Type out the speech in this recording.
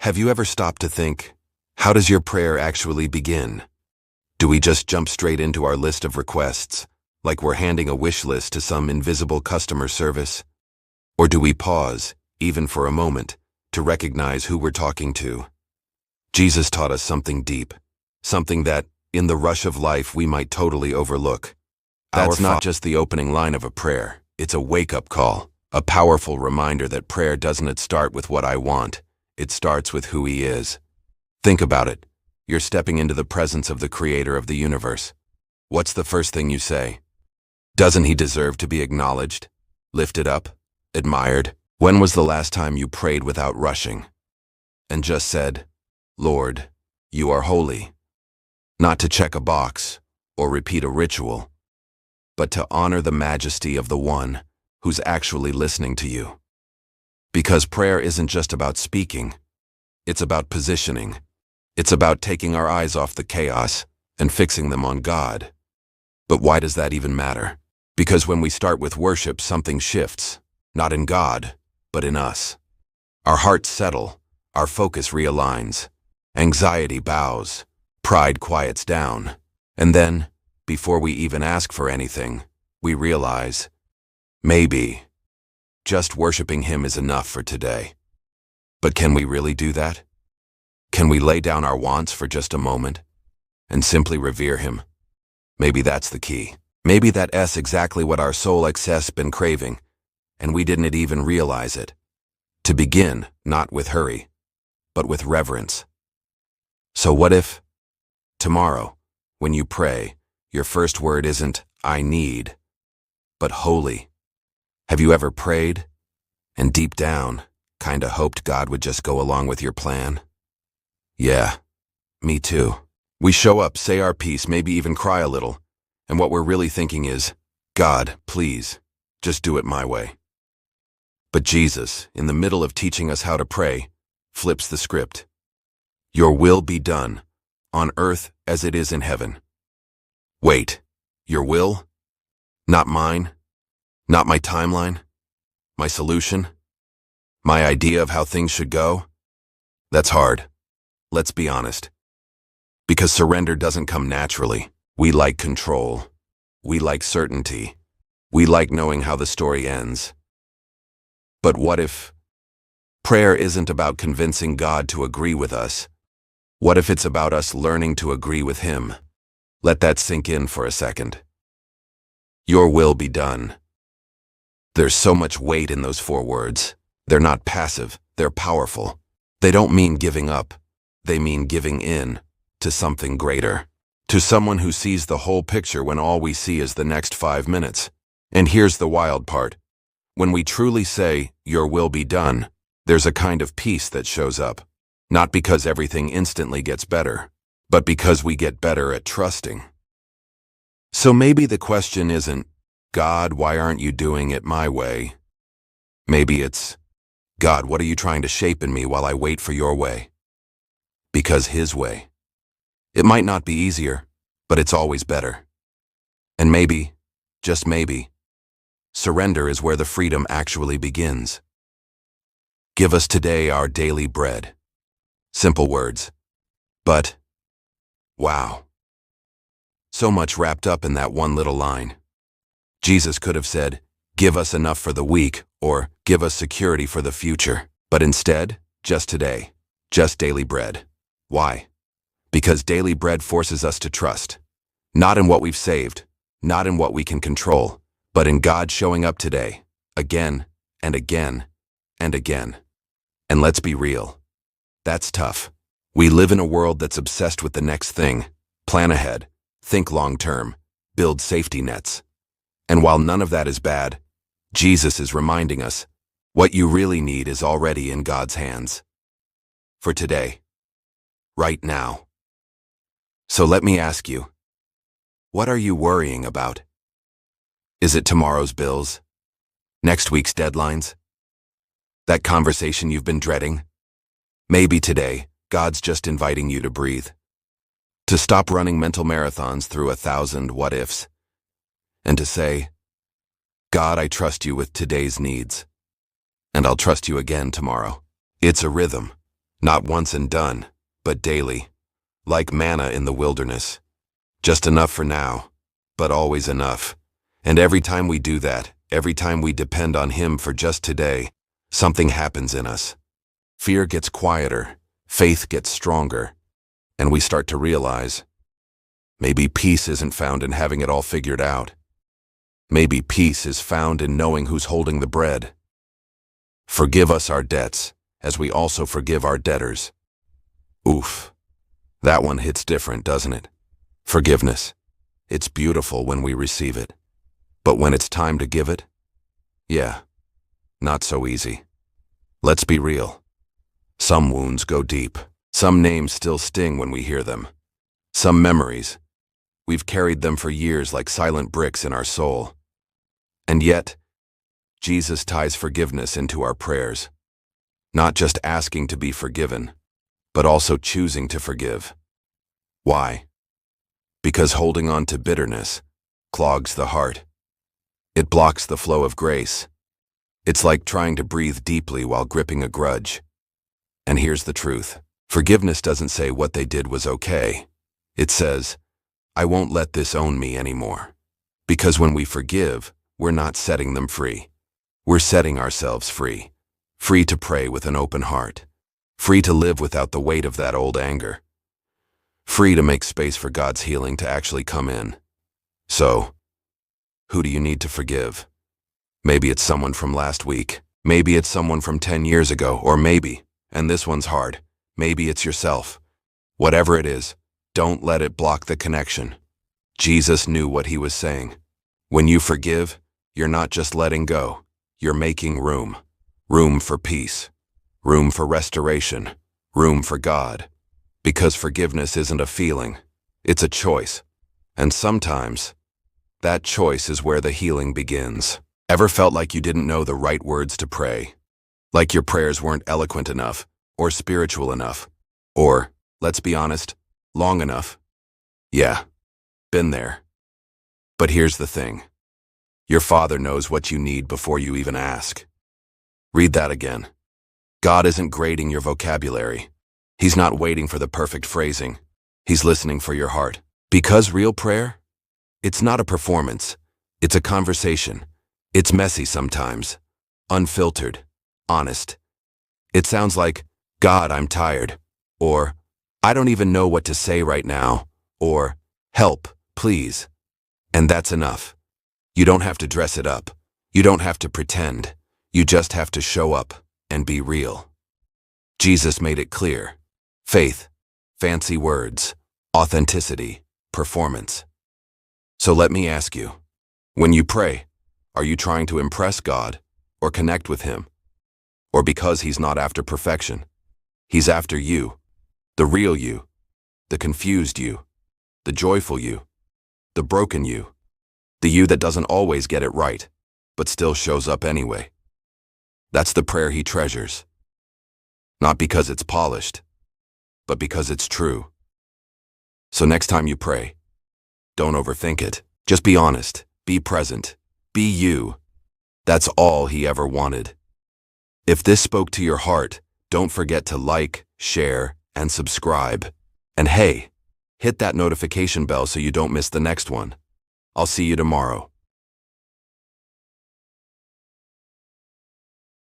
Have you ever stopped to think, how does your prayer actually begin? Do we just jump straight into our list of requests, like we're handing a wish list to some invisible customer service? Or do we pause, even for a moment, to recognize who we're talking to? Jesus taught us something deep, something that, in the rush of life, we might totally overlook. That's not just the opening line of a prayer. It's a wake-up call, a powerful reminder that prayer doesn't start with what I want. It starts with who He is. Think about it. You're stepping into the presence of the Creator of the universe. What's the first thing you say? Doesn't He deserve to be acknowledged, lifted up, admired? When was the last time you prayed without rushing and just said, Lord, you are holy? Not to check a box or repeat a ritual, but to honor the majesty of the One who's actually listening to you. Because prayer isn't just about speaking, it's about positioning. It's about taking our eyes off the chaos and fixing them on God. But why does that even matter? Because when we start with worship, something shifts, not in God, but in us. Our hearts settle, our focus realigns, anxiety bows, pride quiets down, and then, before we even ask for anything, we realize, maybe, just worshiping Him is enough for today. But can we really do that? Can we lay down our wants for just a moment and simply revere Him? Maybe that's the key. Maybe that's exactly what our soul has been craving, and we didn't even realize it. To begin, not with hurry, but with reverence. So what if, tomorrow, when you pray, your first word isn't, I need, but holy? Have you ever prayed, and deep down, kinda hoped God would just go along with your plan? Yeah, me too. We show up, say our piece, maybe even cry a little, and what we're really thinking is, God, please, just do it my way. But Jesus, in the middle of teaching us how to pray, flips the script. Your will be done, on earth as it is in heaven. Wait, your will? Not mine? Not my timeline? My solution? My idea of how things should go? That's hard. Let's be honest. Because surrender doesn't come naturally. We like control. We like certainty. We like knowing how the story ends. But what if prayer isn't about convincing God to agree with us? What if it's about us learning to agree with Him? Let that sink in for a second. Your will be done. There's so much weight in those 4 words. They're not passive, they're powerful. They don't mean giving up. They mean giving in to something greater. To someone who sees the whole picture when all we see is the next 5 minutes. And here's the wild part. When we truly say, your will be done, there's a kind of peace that shows up. Not because everything instantly gets better, but because we get better at trusting. So maybe the question isn't, God, why aren't you doing it my way? Maybe it's, God, what are you trying to shape in me while I wait for your way? Because His way. It might not be easier, but it's always better. And maybe, just maybe, surrender is where the freedom actually begins. Give us today our daily bread. Simple words. But, wow. So much wrapped up in that one little line. Jesus could have said, give us enough for the week, or give us security for the future. But instead, just today, just daily bread. Why? Because daily bread forces us to trust. Not in what we've saved, not in what we can control, but in God showing up today, again and again and again. And let's be real. That's tough. We live in a world that's obsessed with the next thing. Plan ahead, think long term, build safety nets. And while none of that is bad, Jesus is reminding us, what you really need is already in God's hands. For today. Right now. So let me ask you, what are you worrying about? Is it tomorrow's bills? Next week's deadlines? That conversation you've been dreading? Maybe today, God's just inviting you to breathe. To stop running mental marathons through 1,000 what-ifs. And to say, God, I trust you with today's needs. And I'll trust you again tomorrow. It's a rhythm. Not once and done, but daily, like manna in the wilderness. Just enough for now, but always enough. And every time we do that, every time we depend on Him for just today, something happens in us. Fear gets quieter, faith gets stronger, and we start to realize, maybe peace isn't found in having it all figured out. Maybe peace is found in knowing who's holding the bread. Forgive us our debts, as we also forgive our debtors. Oof. That one hits different, doesn't it? Forgiveness. It's beautiful when we receive it. But when it's time to give it? Yeah, not so easy. Let's be real. Some wounds go deep. Some names still sting when we hear them. Some memories. We've carried them for years like silent bricks in our soul. And yet, Jesus ties forgiveness into our prayers. Not just asking to be forgiven, but also choosing to forgive. Why? Because holding on to bitterness clogs the heart. It blocks the flow of grace. It's like trying to breathe deeply while gripping a grudge. And here's the truth. Forgiveness doesn't say what they did was okay. It says, I won't let this own me anymore. Because when we forgive, we're not setting them free. We're setting ourselves free. Free to pray with an open heart. Free to live without the weight of that old anger. Free to make space for God's healing to actually come in. So, who do you need to forgive? Maybe it's someone from last week. Maybe it's someone from 10 years ago. Or maybe, and this one's hard, maybe it's yourself. Whatever it is, don't let it block the connection. Jesus knew what He was saying. When you forgive, you're not just letting go. You're making room. Room for peace. Room for restoration. Room for God. Because forgiveness isn't a feeling. It's a choice. And sometimes, that choice is where the healing begins. Ever felt like you didn't know the right words to pray? Like your prayers weren't eloquent enough, or spiritual enough, or, let's be honest, long enough? Yeah, been there. But here's the thing. Your Father knows what you need before you even ask. Read that again. God isn't grading your vocabulary. He's not waiting for the perfect phrasing. He's listening for your heart. Because real prayer? It's not a performance. It's a conversation. It's messy sometimes. Unfiltered. Honest. It sounds like, God, I'm tired. Or, I don't even know what to say right now. Or, help, please. And that's enough. You don't have to dress it up. You don't have to pretend. You just have to show up and be real. Jesus made it clear. Faith, fancy words, authenticity, performance. So let me ask you, when you pray, are you trying to impress God or connect with Him? Or because He's not after perfection, He's after you, the real you, the confused you, the joyful you, the broken you, the you that doesn't always get it right, but still shows up anyway. That's the prayer He treasures. Not because it's polished, but because it's true. So next time you pray, don't overthink it. Just be honest, be present, be you. That's all He ever wanted. If this spoke to your heart, don't forget to like, share, and subscribe. And hey, hit that notification bell so you don't miss the next one. I'll see you tomorrow.